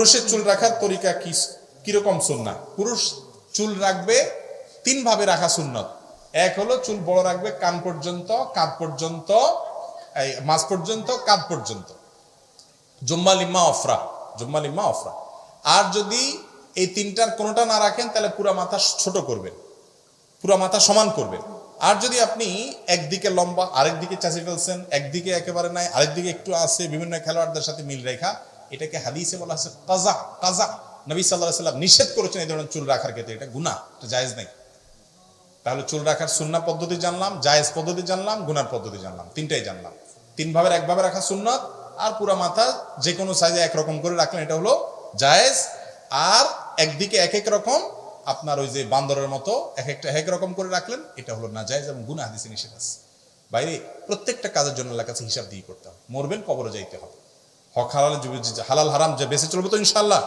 পুরুষের চুল রাখার তরিকা কি, কিরকম সুন্নাহ? পুরুষ চুল রাখবে তিন ভাবে রাখা সুন্নত। এক হলো চুল বড় রাখবে কান পর্যন্ত, কাঁধ পর্যন্ত, এই মাঝ পর্যন্ত, কাঁধ পর্যন্ত, জুম্মা লিম্মা অফরা, জুম্মা লিম্মা অফরা। আর যদি এই তিনটার কোনোটা না রাখেন তাহলে পুরা মাথা ছোট করবেন, পুরা মাথা সমান করবেন। আর যদি আপনি একদিকে লম্বা আরেক দিকে চাচি ফেলছেন, একদিকে একেবারে নাই আরেকদিকে একটু আছে, বিভিন্ন খেলোয়াড়দের সাথে মিল রেখা, এটাকে হাদিসে বলা আছে কাজা। কাজা নবী সাল্লাল্লাহু আলাইহি ওয়াসাল্লাম নিষেধ করেছেন এই ধরনের চুল রাখার ক্ষেত্রে, এটা গুনাহ, এটা জায়েজ নাই। তাহলে চুল রাখার সুন্নাহ পদ্ধতি জানলাম, জায়েজ পদ্ধতি জানলাম, গুনার পদ্ধতি জানলাম, তিনটাই জানলাম। তিন ভাবের এক ভাবে রাখা সুন্নাত, আর পুরা মাথা যে কোনো সাইজে একরকম করে রাখলেন এটা হলো জায়েজ। আর একদিকে এক এক রকম, আপনার ওই যে বান্দরের মতো এক একটা এক রকম করে রাখলেন, এটা হলো না জায়েজ এবং গুনাহ, হাদিসে নিষেধ আছে। বাইরে প্রত্যেকটা কাজের জন্য আল্লাহর কাছে হিসাব দিয়ে করতে হবে। মরবেন, কবরে যাইতে হবে। হক হালাল হালাল হারাম যে বেঁচে চলবো তো ইনশাআল্লাহ।